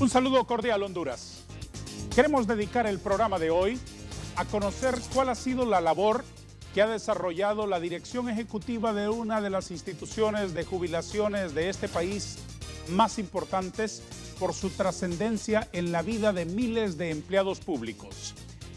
Un saludo cordial, Honduras. Queremos dedicar el programa de hoy a conocer cuál ha sido la labor que ha desarrollado la dirección ejecutiva de una de las instituciones de jubilaciones de este país más importantes por su trascendencia en la vida de miles de empleados públicos.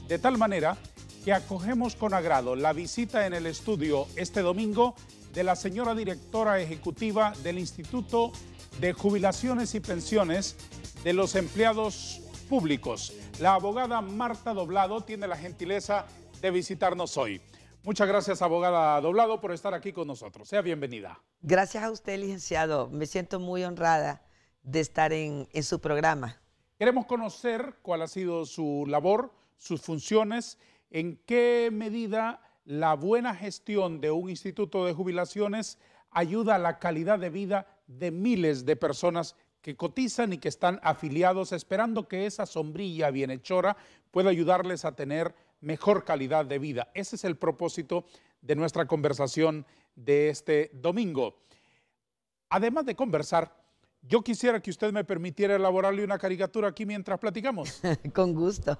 De tal manera que acogemos con agrado la visita en el estudio este domingo de la señora directora ejecutiva del Instituto de Jubilaciones y Pensiones de los Empleados Públicos. La abogada Marta Doblado tiene la gentileza de visitarnos hoy. Muchas gracias, abogada Doblado, por estar aquí con nosotros. Sea bienvenida. Gracias a usted, licenciado. Me siento muy honrada de estar en su programa. Queremos conocer cuál ha sido su labor, sus funciones, en qué medida la buena gestión de un instituto de jubilaciones ayuda a la calidad de vida de miles de personas que cotizan y que están afiliados, esperando que esa sombrilla bienhechora pueda ayudarles a tener mejor calidad de vida. Ese es el propósito de nuestra conversación de este domingo. Además de conversar, yo quisiera que usted me permitiera elaborarle una caricatura aquí mientras platicamos. Con gusto.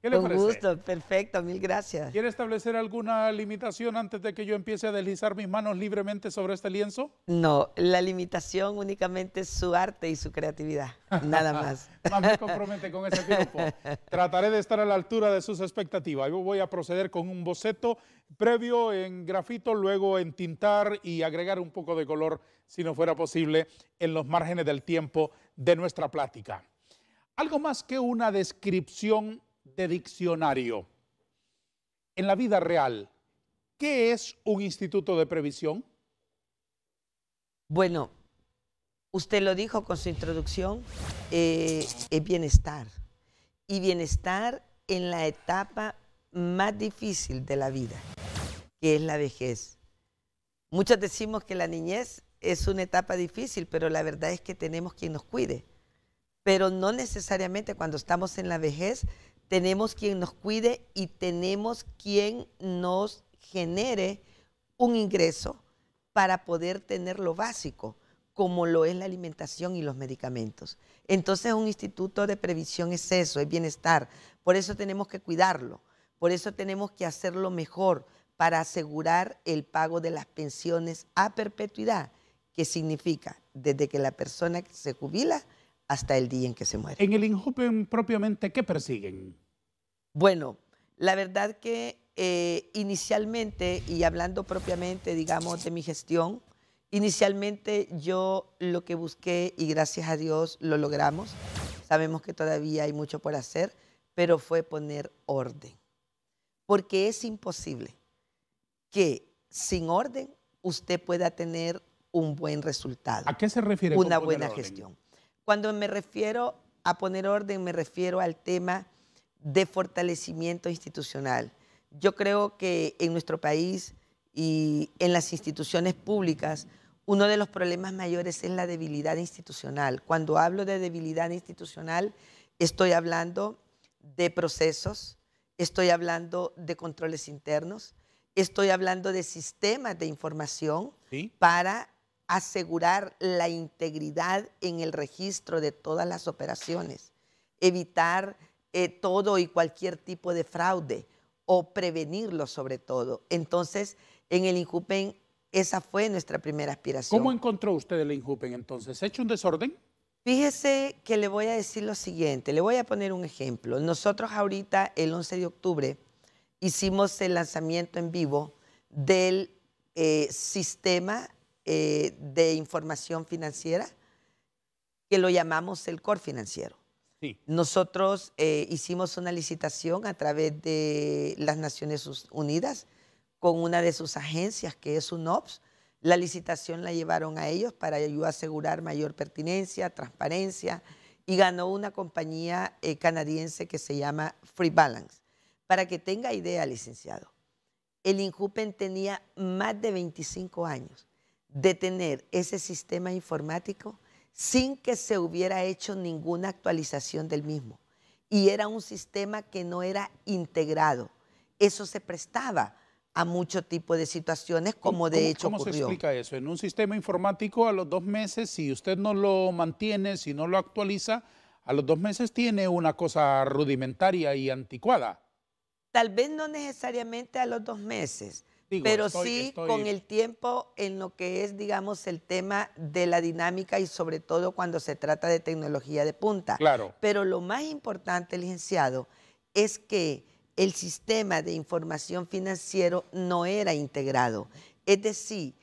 ¿Qué le parece? Con gusto, perfecto, mil gracias. ¿Quiere establecer alguna limitación antes de que yo empiece a deslizar mis manos libremente sobre este lienzo? No, la limitación únicamente es su arte y su creatividad, nada más. Más me compromete con ese piropo. Trataré de estar a la altura de sus expectativas. Yo voy a proceder con un boceto previo en grafito, luego en tintar y agregar un poco de color, si no fuera posible, en los márgenes del tiempo de nuestra plática. Algo más que una descripción de diccionario. En la vida real, ¿qué es un instituto de previsión? Bueno, usted lo dijo con su introducción, es bienestar. Y bienestar en la etapa más difícil de la vida, que es la vejez. Muchos decimos que la niñez es una etapa difícil, pero la verdad es que tenemos quien nos cuide. Pero no necesariamente cuando estamos en la vejez tenemos quien nos cuide y tenemos quien nos genere un ingreso para poder tener lo básico, como lo es la alimentación y los medicamentos. Entonces un instituto de previsión es eso, es bienestar. Por eso tenemos que cuidarlo, por eso tenemos que hacerlo mejor para asegurar el pago de las pensiones a perpetuidad, que significa desde que la persona se jubila hasta el día en que se muere. En el INJUPEN propiamente, ¿qué persiguen? Bueno, la verdad que inicialmente, y hablando propiamente, digamos, de mi gestión, inicialmente yo lo que busqué, y gracias a Dios lo logramos, sabemos que todavía hay mucho por hacer, pero fue poner orden. Porque es imposible que sin orden usted pueda tener un buen resultado. ¿A qué se refiere? Una buena gestión. Cuando me refiero a poner orden, me refiero al tema de fortalecimiento institucional. Yo creo que en nuestro país y en las instituciones públicas, uno de los problemas mayores es la debilidad institucional. Cuando hablo de debilidad institucional, estoy hablando de procesos, estoy hablando de controles internos, estoy hablando de sistemas de información, ¿sí?, para asegurar la integridad en el registro de todas las operaciones, evitar todo y cualquier tipo de fraude o prevenirlo sobre todo. Entonces, en el INJUPEN esa fue nuestra primera aspiración. ¿Cómo encontró usted el INJUPEN entonces? ¿Ha hecho un desorden? Fíjese que le voy a decir lo siguiente, le voy a poner un ejemplo. Nosotros ahorita, el 11 de octubre, hicimos el lanzamiento en vivo del sistema de información financiera, que lo llamamos el Core Financiero. Sí. Nosotros hicimos una licitación a través de las Naciones Unidas con una de sus agencias, que es UNOPS. La licitación la llevaron a ellos para asegurar mayor pertinencia, transparencia, y ganó una compañía canadiense que se llama Free Balance. Para que tenga idea, licenciado, el INJUPEN tenía más de 25 años de tener ese sistema informático sin que se hubiera hecho ninguna actualización del mismo. Y era un sistema que no era integrado. Eso se prestaba a mucho tipo de situaciones, como de hecho ocurrió. ¿Cómo se explica eso? En un sistema informático, a los 2 meses, si usted no lo mantiene, si no lo actualiza, A los 2 meses tiene una cosa rudimentaria y anticuada. Tal vez no necesariamente a los 2 meses, Digo, pero sí con el tiempo en lo que es, digamos, el tema de la dinámica y sobre todo cuando se trata de tecnología de punta. Claro. Pero lo más importante, licenciado, es que el sistema de información financiero no era integrado. Es decir,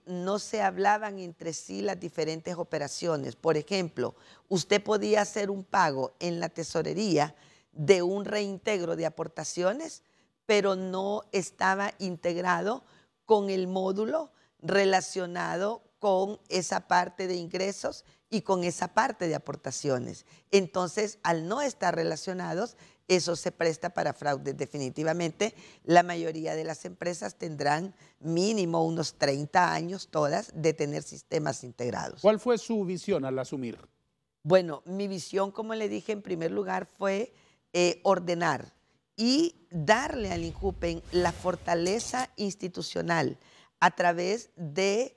no se hablaban entre sí las diferentes operaciones. Por ejemplo, usted podía hacer un pago en la tesorería de un reintegro de aportaciones, pero no estaba integrado con el módulo relacionado con esa parte de ingresos y con esa parte de aportaciones. Entonces, al no estar relacionados, eso se presta para fraudes. Definitivamente, la mayoría de las empresas tendrán mínimo unos 30 años todas de tener sistemas integrados. ¿Cuál fue su visión al asumir? Bueno, mi visión, como le dije, en primer lugar fue ordenar y darle al INJUPEN la fortaleza institucional a través de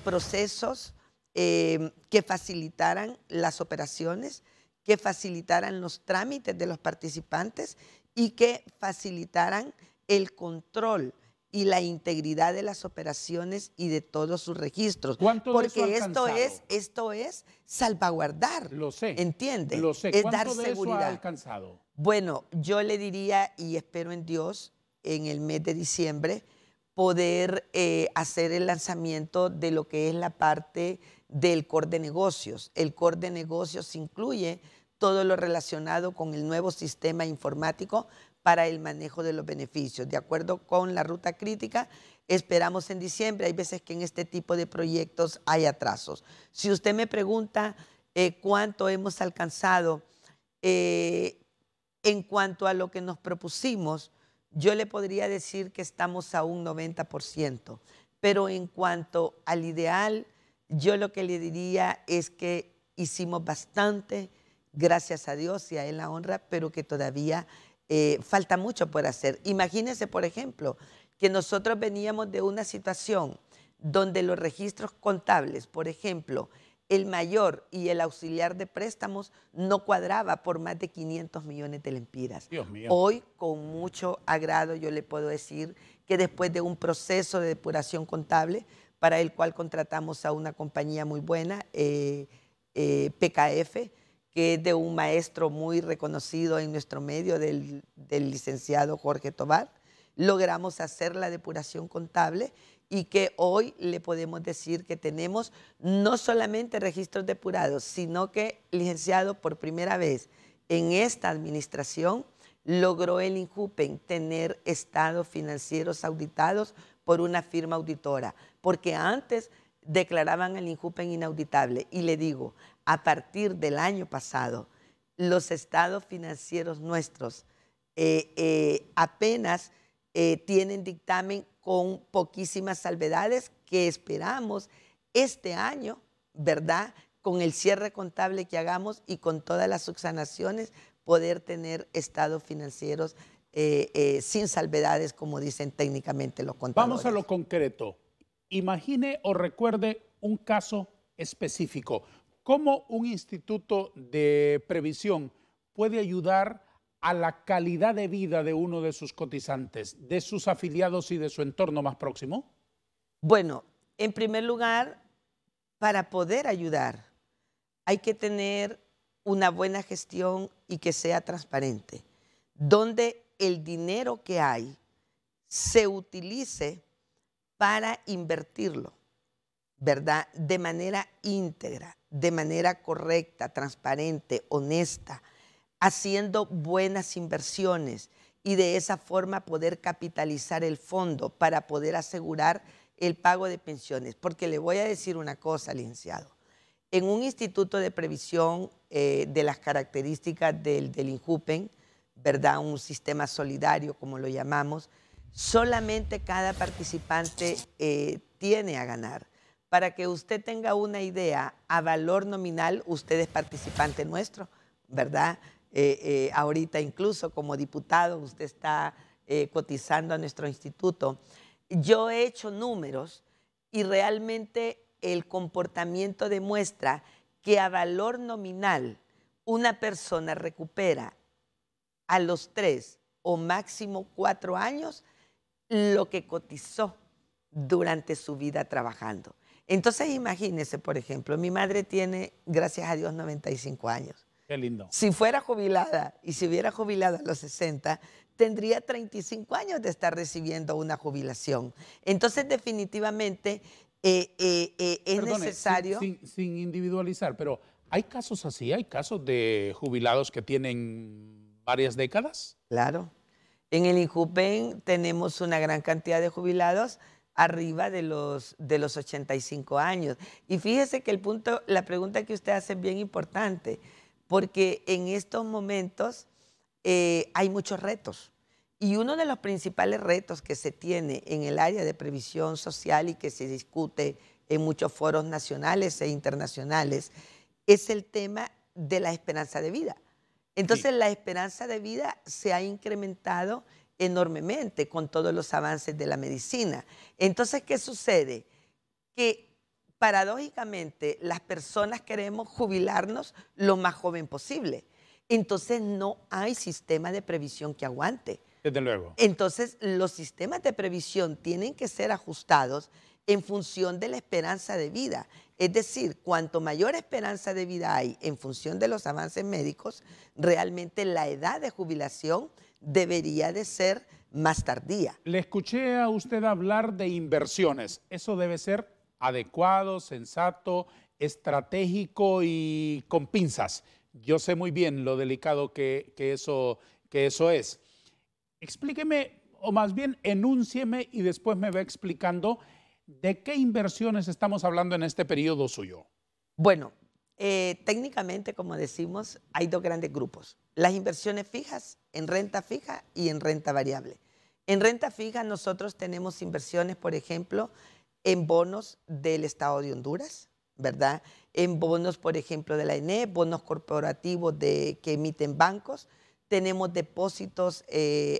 procesos que facilitaran las operaciones, que facilitaran los trámites de los participantes y que facilitaran el control y la integridad de las operaciones y de todos sus registros. ¿Cuánto de eso ha Porque alcanzado? esto es salvaguardar. Lo sé. ¿Entiende? Lo sé. Es ¿Cuánto dar de seguridad. eso ha alcanzado? Bueno, yo le diría, y espero en Dios, en el mes de diciembre, poder hacer el lanzamiento de lo que es la parte del core de negocios. El core de negocios incluye todo lo relacionado con el nuevo sistema informático para el manejo de los beneficios. De acuerdo con la ruta crítica, esperamos en diciembre. Hay veces que en este tipo de proyectos hay atrasos. Si usted me pregunta cuánto hemos alcanzado en cuanto a lo que nos propusimos, yo le podría decir que estamos a un 90%. Pero en cuanto al ideal, yo lo que le diría es que hicimos bastante, gracias a Dios y a Él la honra, pero que todavía falta mucho por hacer. Imagínense, por ejemplo, que nosotros veníamos de una situación donde los registros contables, por ejemplo, el mayor y el auxiliar de préstamos no cuadraba por más de 500 millones de lempiras. Dios mío. Hoy, con mucho agrado, yo le puedo decir que después de un proceso de depuración contable, para el cual contratamos a una compañía muy buena, PKF, que es de un maestro muy reconocido en nuestro medio, del licenciado Jorge Tobar, logramos hacer la depuración contable y que hoy le podemos decir que tenemos no solamente registros depurados, sino que, licenciado, por primera vez en esta administración, logró el INJUPEN tener estados financieros auditados por una firma auditora, porque antes declaraban al INJUPEN inauditable. Y le digo, a partir del año pasado, los estados financieros nuestros apenas tienen dictamen con poquísimas salvedades que esperamos este año, ¿verdad?, con el cierre contable que hagamos y con todas las subsanaciones, poder tener estados financieros sin salvedades, como dicen técnicamente los contadores. Vamos a lo concreto. Imagine o recuerde un caso específico. ¿Cómo un instituto de previsión puede ayudar a la calidad de vida de uno de sus cotizantes, de sus afiliados y de su entorno más próximo? Bueno, en primer lugar, para poder ayudar, hay que tener una buena gestión y que sea transparente, donde el dinero que hay se utilice para invertirlo, ¿verdad?, de manera íntegra, de manera correcta, transparente, honesta, haciendo buenas inversiones y de esa forma poder capitalizar el fondo para poder asegurar el pago de pensiones. Porque le voy a decir una cosa, licenciado. En un instituto de previsión de las características del INJUPEN, ¿verdad?, un sistema solidario, como lo llamamos, solamente cada participante tiene a ganar. Para que usted tenga una idea, a valor nominal, usted es participante nuestro, ¿verdad? Ahorita incluso como diputado usted está cotizando a nuestro instituto. Yo he hecho números y realmente el comportamiento demuestra que a valor nominal una persona recupera a los 3 o máximo 4 años lo que cotizó durante su vida trabajando. Entonces imagínense, por ejemplo, mi madre tiene, gracias a Dios, 95 años. Qué lindo. Si fuera jubilada y se hubiera jubilado a los 60, tendría 35 años de estar recibiendo una jubilación. Entonces definitivamente es necesario... Sin individualizar, pero ¿hay casos así? ¿Hay casos de jubilados que tienen varias décadas? Claro. En el INJUPEN tenemos una gran cantidad de jubilados arriba de los 85 años. Y fíjese que la pregunta que usted hace es bien importante, porque en estos momentos hay muchos retos. Y uno de los principales retos que se tiene en el área de previsión social y que se discute en muchos foros nacionales e internacionales es el tema de la esperanza de vida. Entonces, la esperanza de vida se ha incrementado enormemente con todos los avances de la medicina. Entonces, ¿qué sucede? Que paradójicamente las personas queremos jubilarnos lo más joven posible. Entonces, no hay sistema de previsión que aguante. Desde luego. Entonces, los sistemas de previsión tienen que ser ajustados en función de la esperanza de vida. Es decir, cuanto mayor esperanza de vida hay en función de los avances médicos, realmente la edad de jubilación debería de ser más tardía. Le escuché a usted hablar de inversiones. Eso debe ser adecuado, sensato, estratégico y con pinzas. Yo sé muy bien lo delicado que eso es. Explíqueme, o más bien enúncieme y después me va explicando de qué inversiones estamos hablando en este periodo suyo. Bueno, técnicamente, como decimos, hay dos grandes grupos. Las inversiones fijas, en renta fija y en renta variable. En renta fija nosotros tenemos inversiones, por ejemplo, en bonos del Estado de Honduras, ¿verdad? En bonos, por ejemplo, de la ENE, bonos corporativos que emiten bancos. Tenemos depósitos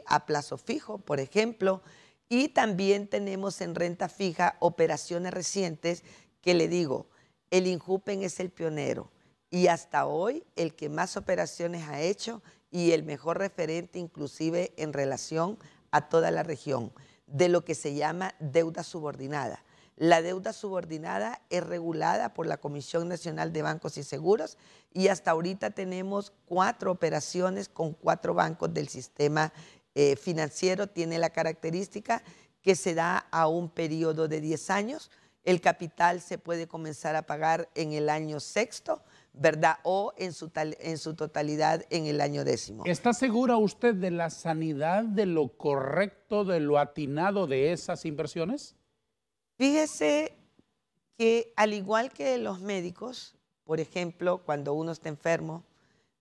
a plazo fijo, por ejemplo, y también tenemos en renta fija operaciones recientes que le digo, el INJUPEN es el pionero y hasta hoy el que más operaciones ha hecho y el mejor referente inclusive en relación a toda la región de lo que se llama deuda subordinada. La deuda subordinada es regulada por la Comisión Nacional de Bancos y Seguros y hasta ahorita tenemos 4 operaciones con 4 bancos del sistema financiero. Tiene la característica que se da a un periodo de 10 años. El capital se puede comenzar a pagar en el año 6º, ¿verdad? O en su totalidad en el año 10º. ¿Está segura usted de la sanidad, de lo correcto, de lo atinado de esas inversiones? Fíjese que al igual que los médicos, por ejemplo, cuando uno está enfermo,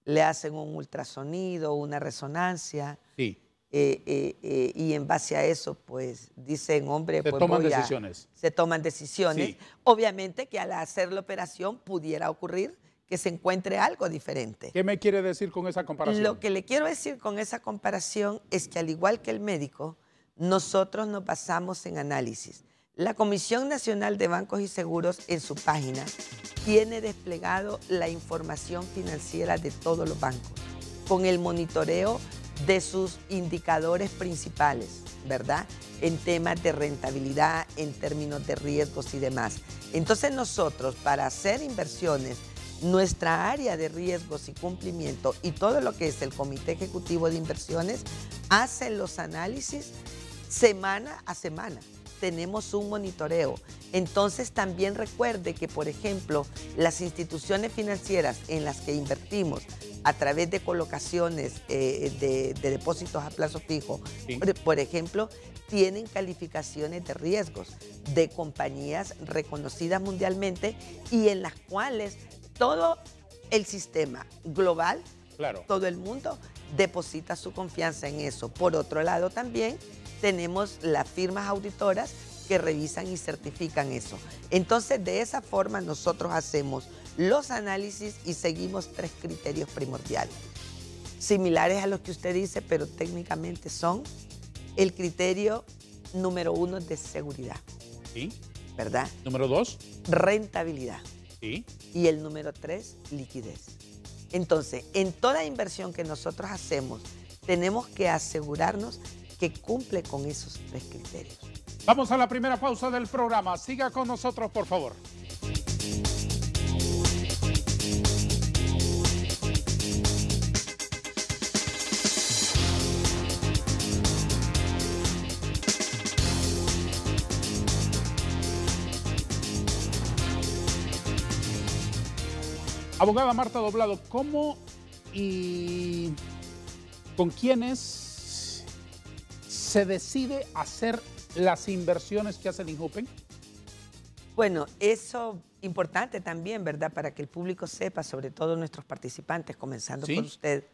le hacen un ultrasonido, una resonancia. Sí. Y en base a eso, pues, dicen, hombre, se pues toman decisiones. Se toman decisiones. Sí. Obviamente que al hacer la operación pudiera ocurrir que se encuentre algo diferente. ¿Qué me quiere decir con esa comparación? Lo que le quiero decir con esa comparación es que al igual que el médico, nosotros nos basamos en análisis. La Comisión Nacional de Bancos y Seguros en su página tiene desplegado la información financiera de todos los bancos con el monitoreo de sus indicadores principales, ¿verdad? En temas de rentabilidad, en términos de riesgos y demás. Entonces nosotros, para hacer inversiones, nuestra área de riesgos y cumplimiento y todo lo que es el Comité Ejecutivo de Inversiones hace los análisis semana a semana. Tenemos un monitoreo. Entonces también recuerde que, por ejemplo, las instituciones financieras en las que invertimos a través de colocaciones de depósitos a plazo fijo, sí, por ejemplo, tienen calificaciones de riesgos de compañías reconocidas mundialmente y en las cuales todo el sistema global, claro, todo el mundo deposita su confianza en eso. Por otro lado también tenemos las firmas auditoras que revisan y certifican eso. Entonces, de esa forma nosotros hacemos los análisis y seguimos 3 criterios primordiales, similares a los que usted dice, pero técnicamente son el criterio número 1 de seguridad. ¿Sí? ¿Verdad? Número 2. Rentabilidad. Sí. Y el número 3, liquidez. Entonces, en toda inversión que nosotros hacemos, tenemos que asegurarnos que cumple con esos 3 criterios. Vamos a la primera pausa del programa. Siga con nosotros, por favor. Abogada Marta Doblado, ¿cómo y con quiénes se decide hacer las inversiones que hace el INJUPEN? Bueno, eso importante también, ¿verdad? Para que el público sepa, sobre todo nuestros participantes, comenzando ¿Sí? por usted.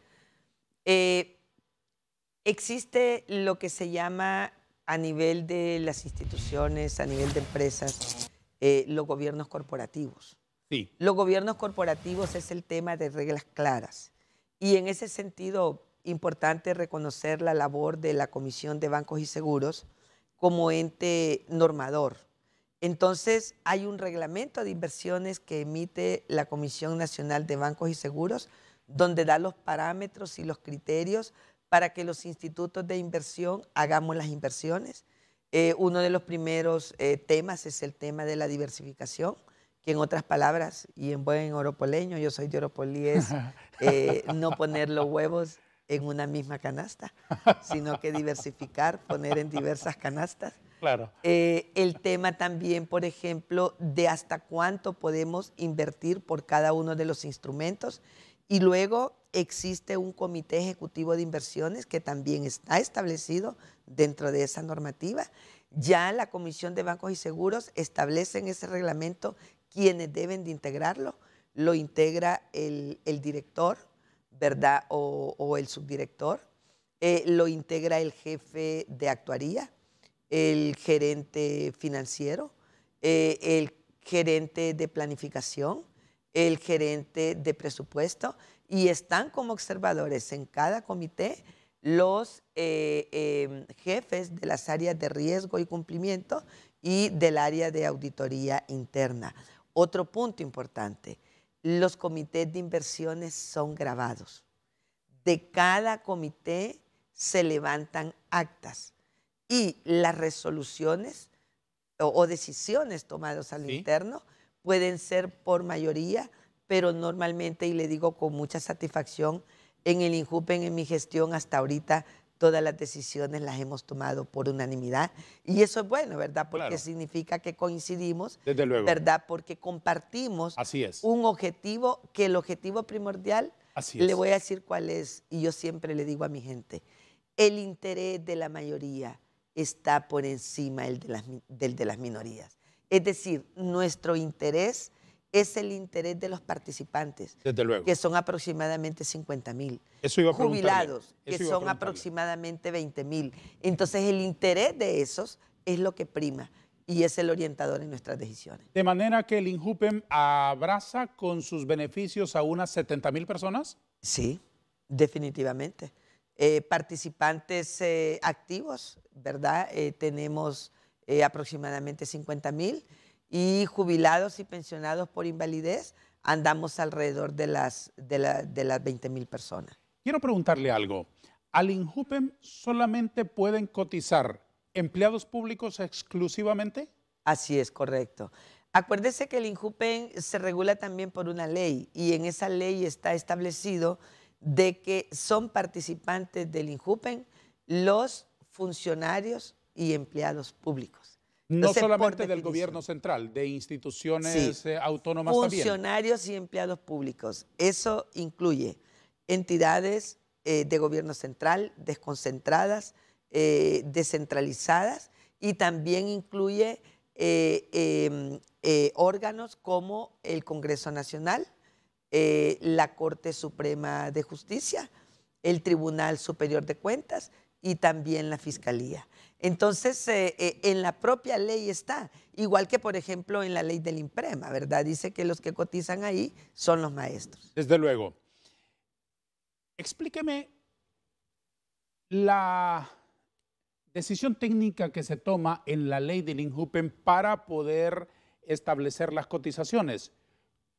Existe lo que se llama a nivel de las instituciones, a nivel de empresas, los gobiernos corporativos. Sí. Los gobiernos corporativos es el tema de reglas claras. Y en ese sentido, importante reconocer la labor de la Comisión de Bancos y Seguros como ente normador. Entonces, hay un reglamento de inversiones que emite la Comisión Nacional de Bancos y Seguros, donde da los parámetros y los criterios para que los institutos de inversión hagamos las inversiones. Uno de los primeros temas es el tema de la diversificación, que en otras palabras, y en buen oropoleño, yo soy de Oropolí, es no poner los huevos en una misma canasta, sino que diversificar, poner en diversas canastas. Claro. El tema también, por ejemplo, de hasta cuánto podemos invertir por cada uno de los instrumentos. Y luego existe un comité ejecutivo de inversiones que también está establecido dentro de esa normativa. Ya la Comisión de Bancos y Seguros establece en ese reglamento quienes deben de integrarlo. Lo integra el director, ¿verdad? O el subdirector. Lo integra el jefe de actuaría, el gerente financiero, el gerente de planificación, el gerente de presupuesto, y están como observadores en cada comité los jefes de las áreas de riesgo y cumplimiento y del área de auditoría interna. Otro punto importante, los comités de inversiones son grabados. De cada comité se levantan actas y las resoluciones o decisiones tomadas a lo interno pueden ser por mayoría, pero normalmente, y le digo con mucha satisfacción, en el INJUPEN, en mi gestión hasta ahorita, todas las decisiones las hemos tomado por unanimidad. Y eso es bueno, ¿verdad? Porque claro, significa que coincidimos, desde luego, ¿verdad? Porque compartimos un objetivo, que el objetivo primordial, le voy a decir cuál es, y yo siempre le digo a mi gente, el interés de la mayoría está por encima del de las minorías. Es decir, nuestro interés es el interés de los participantes, desde luego, que son aproximadamente 50,000. Jubilados, que son aproximadamente 20,000. Entonces, el interés de esos es lo que prima y es el orientador en nuestras decisiones. De manera que el INJUPEN abraza con sus beneficios a unas 70,000 personas. Sí, definitivamente. Participantes activos, ¿verdad? Tenemos aproximadamente 50,000. Y jubilados y pensionados por invalidez andamos alrededor de las 20,000 personas. Quiero preguntarle algo. ¿Al INJUPEN solamente pueden cotizar empleados públicos exclusivamente? Así es, correcto. Acuérdese que el INJUPEN se regula también por una ley y en esa ley está establecido de que son participantes del INJUPEN los funcionarios y empleados públicos. Entonces, no solamente del gobierno central, de instituciones autónomas también. Funcionarios y empleados públicos. Eso incluye entidades de gobierno central, desconcentradas, descentralizadas, y también incluye órganos como el Congreso Nacional, la Corte Suprema de Justicia, el Tribunal Superior de Cuentas y también la Fiscalía. Entonces, en la propia ley está, igual que, por ejemplo, en la ley del INPREMA, ¿verdad? Dice que los que cotizan ahí son los maestros. Desde luego. Explíqueme la decisión técnica que se toma en la ley del INJUPEN para poder establecer las cotizaciones.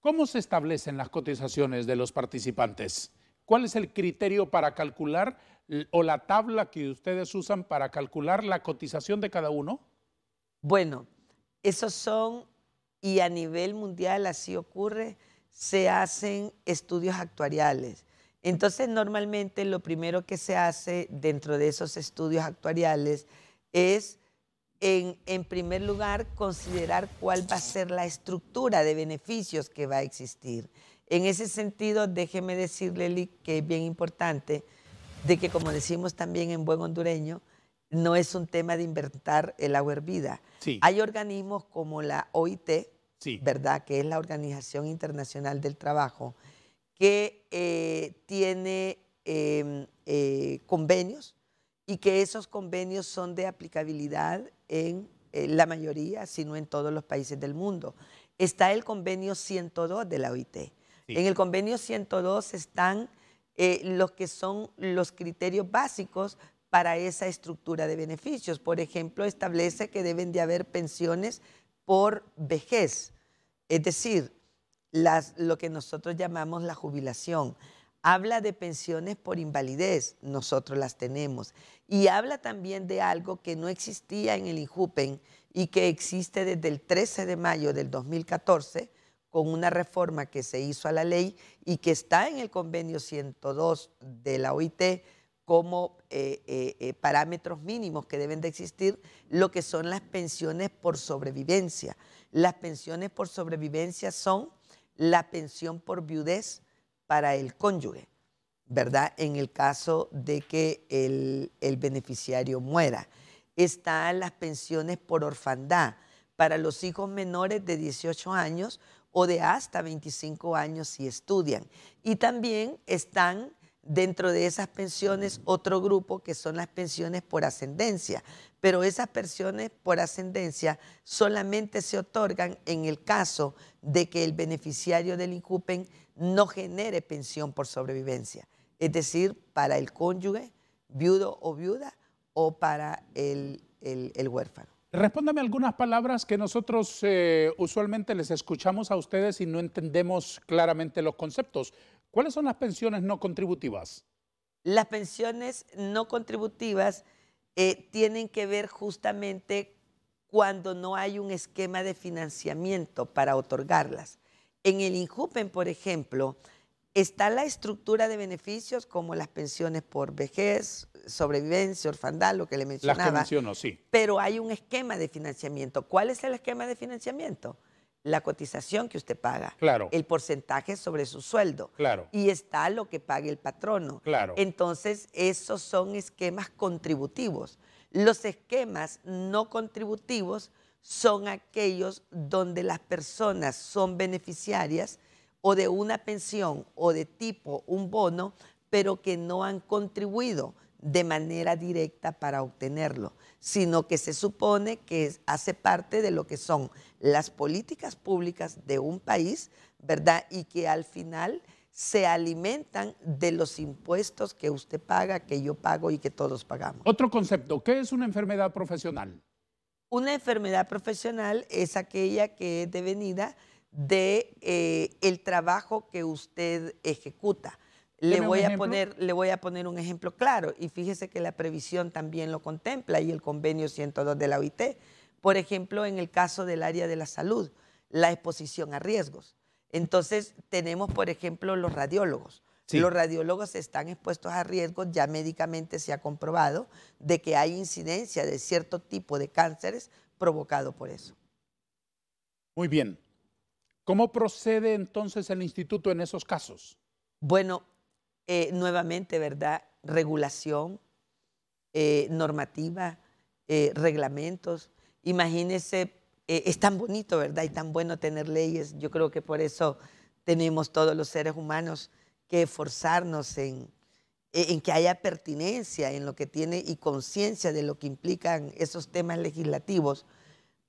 ¿Cómo se establecen las cotizaciones de los participantes? ¿Cuál es el criterio para calcular o la tabla que ustedes usan para calcular la cotización de cada uno? Bueno, esos son, y a nivel mundial así ocurre, se hacen estudios actuariales. Entonces, normalmente lo primero que se hace dentro de esos estudios actuariales es, en primer lugar, considerar cuál va a ser la estructura de beneficios que va a existir. En ese sentido, déjeme decirle, Lee, que es bien importante, de que, como decimos también en buen hondureño, no es un tema de inventar el agua hervida. Sí. Hay organismos como la OIT, Sí. ¿verdad?, que es la Organización Internacional del Trabajo, que tiene convenios, y que esos convenios son de aplicabilidad en la mayoría, si no en todos los países del mundo. Está el convenio 102 de la OIT. Sí. En el convenio 102 están los que son los criterios básicos para esa estructura de beneficios. Por ejemplo, establece que deben de haber pensiones por vejez, es decir, lo que nosotros llamamos la jubilación. Habla de pensiones por invalidez, nosotros las tenemos. Y habla también de algo que no existía en el INJUPEN y que existe desde el 13 de mayo del 2014, con una reforma que se hizo a la ley y que está en el convenio 102 de la OIT como parámetros mínimos que deben de existir, lo que son las pensiones por sobrevivencia. Las pensiones por sobrevivencia son la pensión por viudez para el cónyuge, ¿verdad?, en el caso de que el beneficiario muera. Están las pensiones por orfandad para los hijos menores de 18 años o de hasta 25 años si estudian. Y también están dentro de esas pensiones otro grupo que son las pensiones por ascendencia, pero esas pensiones por ascendencia solamente se otorgan en el caso de que el beneficiario del INJUPEN no genere pensión por sobrevivencia, es decir, para el cónyuge, viudo o viuda, o para el huérfano. Respóndame algunas palabras que nosotros usualmente les escuchamos a ustedes y no entendemos claramente los conceptos. ¿Cuáles son las pensiones no contributivas? Las pensiones no contributivas tienen que ver justamente cuando no hay un esquema de financiamiento para otorgarlas. En el INJUPEN, por ejemplo, está la estructura de beneficios como las pensiones por vejez, sobrevivencia, orfandad, lo que le mencionaba. Las que menciono, sí. Pero hay un esquema de financiamiento. ¿Cuál es el esquema de financiamiento? La cotización que usted paga, claro, el porcentaje sobre su sueldo, claro, y está lo que pague el patrono. Claro. Entonces, esos son esquemas contributivos. Los esquemas no contributivos son aquellos donde las personas son beneficiarias o de una pensión o de tipo un bono, pero que no han contribuido de manera directa para obtenerlo, sino que se supone que hace parte de lo que son las políticas públicas de un país, ¿verdad? Y que al final se alimentan de los impuestos que usted paga, que yo pago y que todos pagamos. Otro concepto, ¿qué es una enfermedad profesional? Una enfermedad profesional es aquella que es devenida de el trabajo que usted ejecuta. Le voy a poner un ejemplo claro, y fíjese que la previsión también lo contempla y el convenio 102 de la OIT. Por ejemplo, en el caso del área de la salud, la exposición a riesgos. Entonces, tenemos, por ejemplo, los radiólogos. Sí. Los radiólogos están expuestos a riesgos, ya médicamente se ha comprobado de que hay incidencia de cierto tipo de cánceres provocado por eso. Muy bien. ¿Cómo procede entonces el instituto en esos casos? Bueno, nuevamente, ¿verdad? Regulación, normativa, reglamentos. Imagínese, es tan bonito, ¿verdad? Y tan bueno tener leyes. Yo creo que por eso tenemos todos los seres humanos que esforzarnos en que haya pertinencia en lo que tiene y conciencia de lo que implican esos temas legislativos,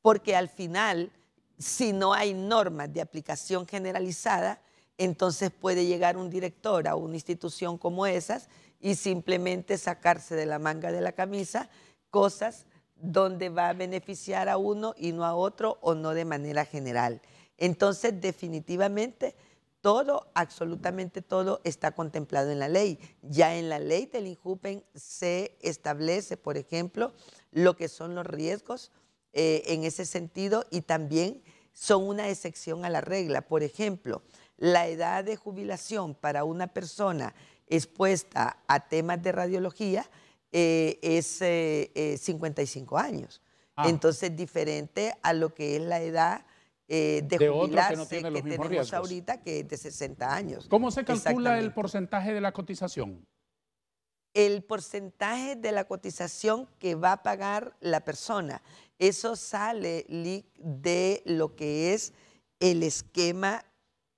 porque al final, si no hay normas de aplicación generalizada, entonces puede llegar un director a una institución como esas y simplemente sacarse de la manga de la camisa cosas donde va a beneficiar a uno y no a otro, o no de manera general. Entonces, definitivamente, todo, absolutamente todo está contemplado en la ley. Ya en la ley del INJUPEN se establece, por ejemplo, lo que son los riesgos en ese sentido y también son una excepción a la regla. Por ejemplo, la edad de jubilación para una persona expuesta a temas de radiología es 55 años. Entonces, diferente a lo que es la edad de jubilarse otro que no tiene los mismos tenemos riesgos ahorita, que es de 60 años. ¿Cómo se calcula el porcentaje de la cotización? El porcentaje de la cotización que va a pagar la persona, eso sale de lo que es el esquema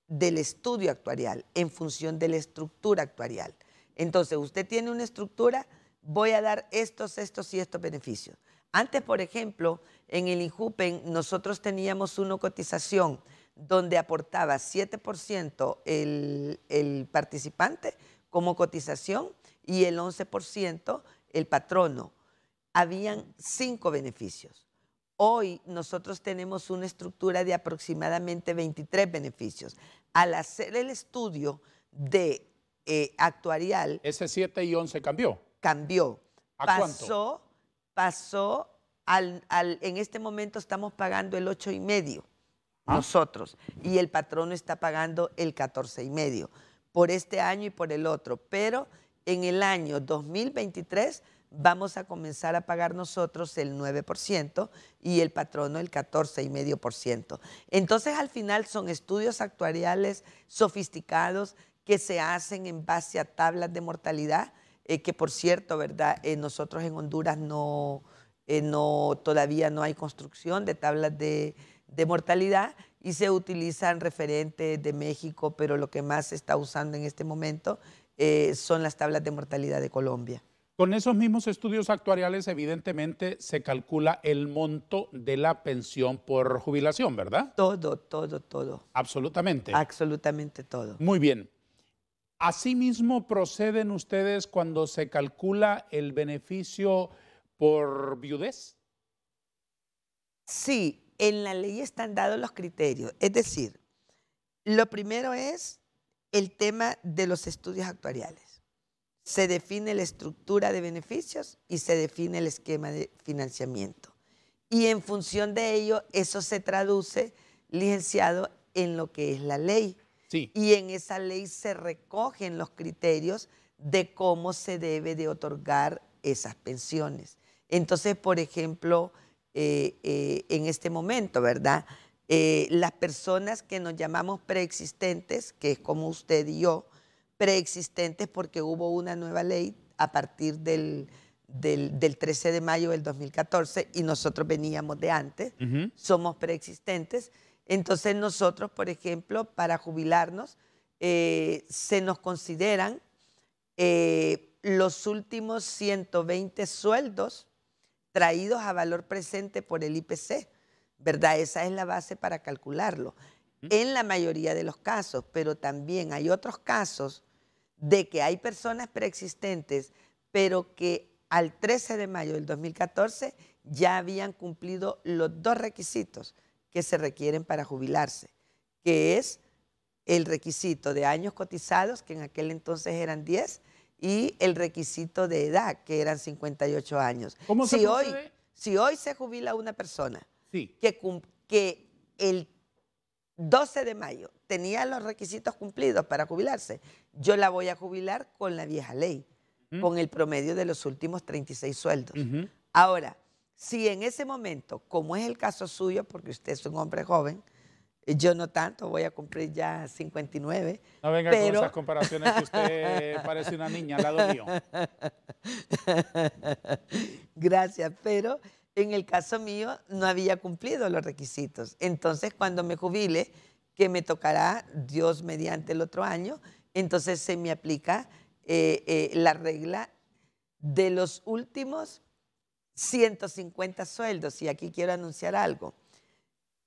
del estudio actuarial en función de la estructura actuarial. Entonces, usted tiene una estructura, voy a dar estos y estos beneficios. Antes, por ejemplo, en el INJUPEN nosotros teníamos una cotización donde aportaba 7% el participante como cotización y el 11% el patrono. Habían 5 beneficios. Hoy nosotros tenemos una estructura de aproximadamente 23 beneficios. Al hacer el estudio de actuarial... Ese 7 y 11 cambió. Cambió. ¿A cuánto? Pasó en este momento estamos pagando el 8,5 nosotros y el patrono está pagando el 14,5 por este año y por el otro. Pero en el año 2023 vamos a comenzar a pagar nosotros el 9% y el patrono el 14,5%. Entonces, al final son estudios actuariales sofisticados que se hacen en base a tablas de mortalidad, que por cierto, ¿verdad? Nosotros en Honduras todavía no hay construcción de tablas de mortalidad y se utilizan referentes de México, pero lo que más se está usando en este momento son las tablas de mortalidad de Colombia. Con esos mismos estudios actuariales, evidentemente, se calcula el monto de la pensión por jubilación, ¿verdad? Todo. Absolutamente. Absolutamente todo. Muy bien. Asimismo, ¿proceden ustedes cuando se calcula el beneficio por viudez? Sí, en la ley están dados los criterios. Es decir, lo primero es el tema de los estudios actuariales. Se define la estructura de beneficios y se define el esquema de financiamiento. Y en función de ello, eso se traduce, licenciado, en lo que es la ley. Sí. Y en esa ley se recogen los criterios de cómo se debe de otorgar esas pensiones. Entonces, por ejemplo, en este momento, ¿verdad? Las personas que nos llamamos preexistentes, que es como usted y yo, preexistentes porque hubo una nueva ley a partir del 13 de mayo del 2014 y nosotros veníamos de antes, somos preexistentes. Entonces nosotros, por ejemplo, para jubilarnos, se nos consideran los últimos 120 sueldos traídos a valor presente por el IPC, ¿verdad? Esa es la base para calcularlo. En la mayoría de los casos, pero también hay otros casos de que hay personas preexistentes, pero que al 13 de mayo del 2014 ya habían cumplido los 2 requisitos que se requieren para jubilarse, que es el requisito de años cotizados, que en aquel entonces eran 10, y el requisito de edad, que eran 58 años. ¿Cómo se procede? Si hoy se jubila una persona sí, que el 12 de mayo tenía los requisitos cumplidos para jubilarse, yo la voy a jubilar con la vieja ley, con el promedio de los últimos 36 sueldos. Ahora, si en ese momento, como es el caso suyo, porque usted es un hombre joven, yo no tanto, voy a cumplir ya 59. No venga con esas comparaciones que usted parece una niña al lado mío. Gracias, pero en el caso mío no había cumplido los requisitos. Entonces, cuando me jubile, que me tocará, Dios mediante el otro año, entonces se me aplica la regla de los últimos 150 sueldos. Y aquí quiero anunciar algo.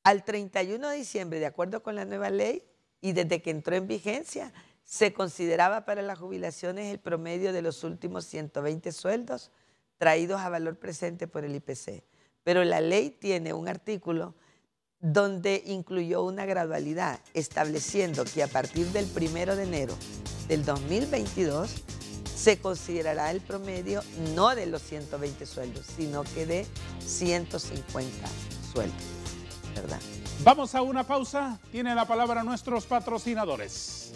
Al 31 de diciembre, de acuerdo con la nueva ley, y desde que entró en vigencia, se consideraba para las jubilaciones el promedio de los últimos 120 sueldos traídos a valor presente por el IPC. Pero la ley tiene un artículo donde incluyó una gradualidad, estableciendo que a partir del 1 de enero del 2022 se considerará el promedio no de los 120 sueldos, sino que de 150 sueldos, ¿verdad? Vamos a una pausa. Tiene la palabra nuestros patrocinadores.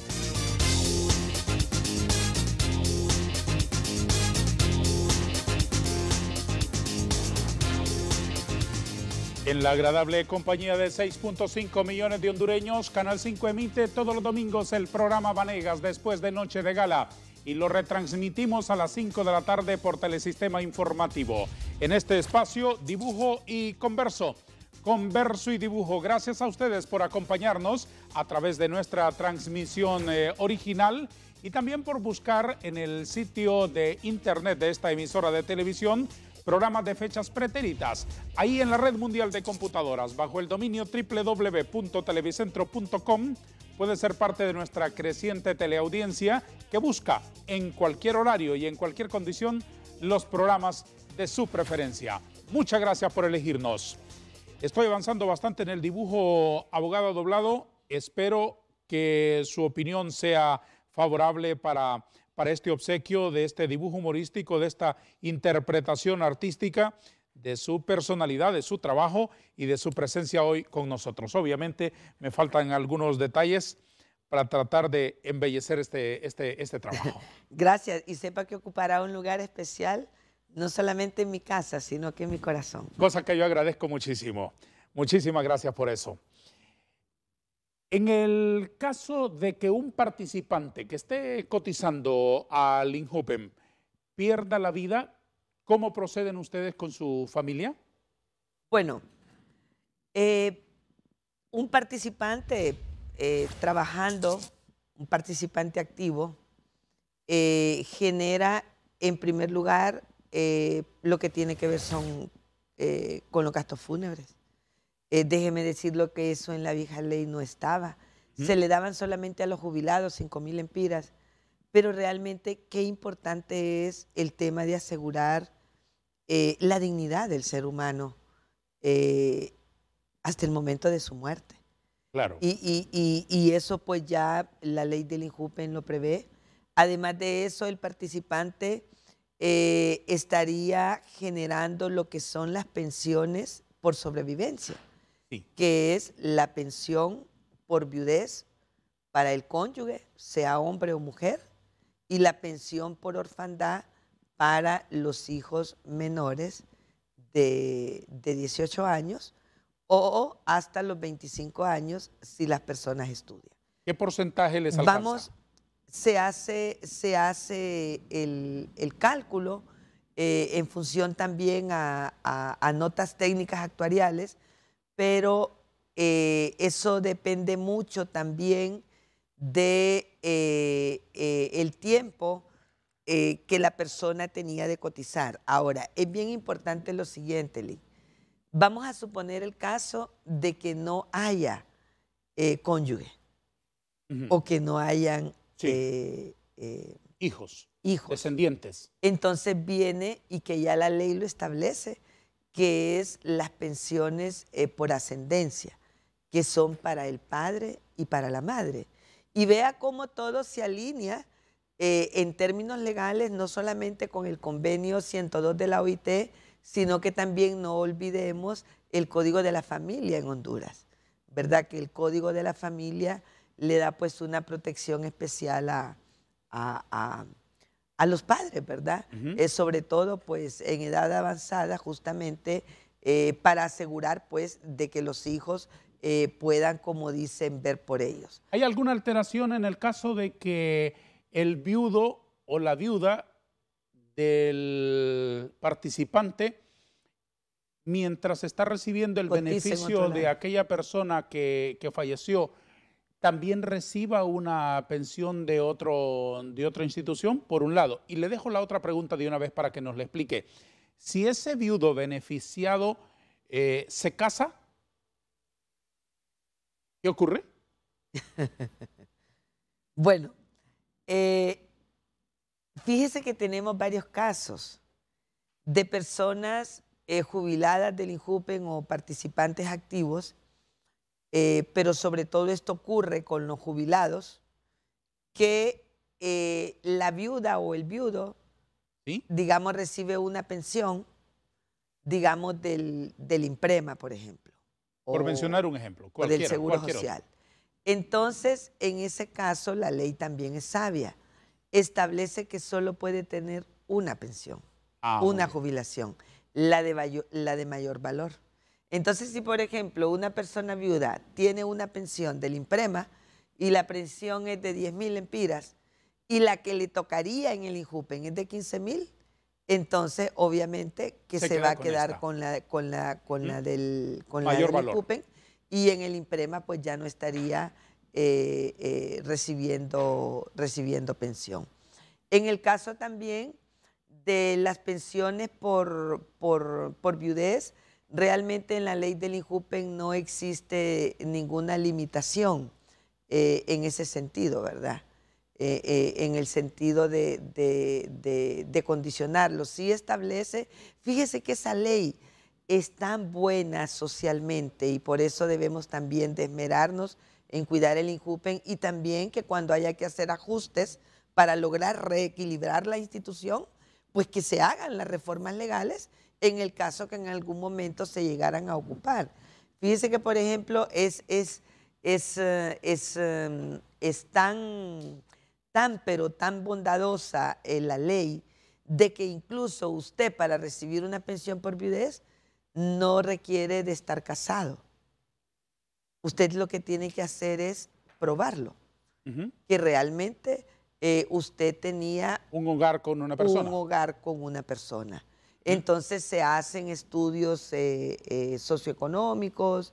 En la agradable compañía de 6.5 millones de hondureños, Canal 5 emite todos los domingos el programa Vanegas después de Noche de Gala y lo retransmitimos a las 5 de la tarde por Telesistema Informativo. En este espacio, dibujo y converso. Converso y dibujo. Gracias a ustedes por acompañarnos a través de nuestra transmisión original y también por buscar en el sitio de internet de esta emisora de televisión programas de fechas pretéritas, ahí en la red mundial de computadoras, bajo el dominio www.televicentro.com, puede ser parte de nuestra creciente teleaudiencia que busca en cualquier horario y en cualquier condición los programas de su preferencia. Muchas gracias por elegirnos. Estoy avanzando bastante en el dibujo abogado doblado. Espero que su opinión sea favorable para este obsequio de este dibujo humorístico, de esta interpretación artística, de su personalidad, de su trabajo y de su presencia hoy con nosotros. Obviamente me faltan algunos detalles para tratar de embellecer este trabajo. Gracias, y sepa que ocupará un lugar especial, no solamente en mi casa, sino que en mi corazón. Cosa que yo agradezco muchísimo. Muchísimas gracias por eso. En el caso de que un participante que esté cotizando al INJUPEM pierda la vida, ¿cómo proceden ustedes con su familia? Bueno, un participante trabajando, un participante activo, genera en primer lugar lo que tiene que ver con los gastos fúnebres. Déjeme decirlo que eso en la vieja ley no estaba. Se le daban solamente a los jubilados 5.000 empiras, pero realmente qué importante es el tema de asegurar la dignidad del ser humano hasta el momento de su muerte. Claro. Y eso pues ya la ley del INJUPEM lo prevé. Además de eso, el participante estaría generando lo que son las pensiones por sobrevivencia. Sí. Que es la pensión por viudez para el cónyuge, sea hombre o mujer, y la pensión por orfandad para los hijos menores de 18 años o hasta los 25 años si las personas estudian. ¿Qué porcentaje les alcanza? Vamos, se hace el cálculo en función también a notas técnicas actuariales, pero eso depende mucho también de el tiempo que la persona tenía de cotizar. Ahora, es bien importante lo siguiente, Lee. Vamos a suponer el caso de que no haya cónyuge o que no hayan hijos, descendientes. Entonces viene y que ya la ley lo establece, que es las pensiones por ascendencia, que son para el padre y para la madre. Y vea cómo todo se alinea en términos legales, no solamente con el convenio 102 de la OIT, sino que también no olvidemos el Código de la Familia en Honduras, ¿verdad? Que el Código de la Familia le da pues una protección especial a los padres, ¿verdad? Sobre todo pues en edad avanzada, justamente para asegurar pues de que los hijos puedan, como dicen, ver por ellos. ¿Hay alguna alteración en el caso de que el viudo o la viuda del participante, mientras está recibiendo el beneficio de aquella persona que falleció, también reciba una pensión de otra institución, por un lado? Y le dejo la otra pregunta de una vez para que nos la explique. Si ese viudo beneficiado se casa, ¿qué ocurre? Bueno, fíjese que tenemos varios casos de personas jubiladas del INJUPEM o participantes activos pero sobre todo esto ocurre con los jubilados, que la viuda o el viudo, ¿sí?, digamos, recibe una pensión, digamos, del IMPREMA, por ejemplo. Por mencionar un ejemplo, O del cualquiera, Seguro cualquier Social. otro. Entonces, en ese caso, la ley también es sabia. Establece que solo puede tener una pensión, Muy una bien. jubilación, la de mayor valor. Entonces, si por ejemplo una persona viuda tiene una pensión del IMPREMA y la pensión es de 10.000 lempiras y la que le tocaría en el INJUPEN es de 15.000, entonces obviamente que se va a quedar con la del Mayor valor. INJUPEN, y en el IMPREMA pues ya no estaría recibiendo pensión. En el caso también de las pensiones por viudez, realmente en la ley del INJUPEN no existe ninguna limitación en ese sentido, ¿verdad? En el sentido de condicionarlo. Sí establece, fíjese que esa ley es tan buena socialmente y por eso debemos también de esmerarnos en cuidar el INJUPEN, y también que cuando haya que hacer ajustes para lograr reequilibrar la institución, pues que se hagan las reformas legales en el caso que en algún momento se llegaran a ocupar. Fíjese que, por ejemplo, es pero tan bondadosa la ley, de que incluso usted, para recibir una pensión por viudez, no requiere de estar casado. Usted lo que tiene que hacer es probarlo, que realmente usted tenía un hogar con una persona. Un hogar con una persona. Entonces se hacen estudios socioeconómicos,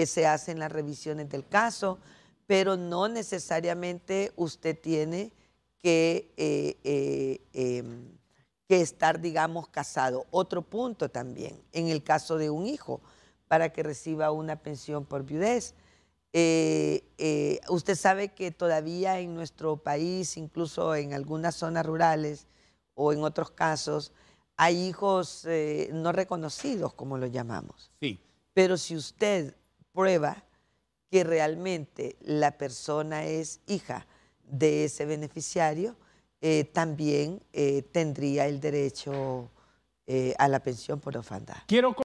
se hacen las revisiones del caso, pero no necesariamente usted tiene que estar, digamos, casado. Otro punto también, en el caso de un hijo, para que reciba una pensión por viudez. Usted sabe que todavía en nuestro país, incluso en algunas zonas rurales o en otros casos, hay hijos no reconocidos, como lo llamamos. Sí. Pero si usted prueba que realmente la persona es hija de ese beneficiario, también tendría el derecho a la pensión por orfandad. Quiero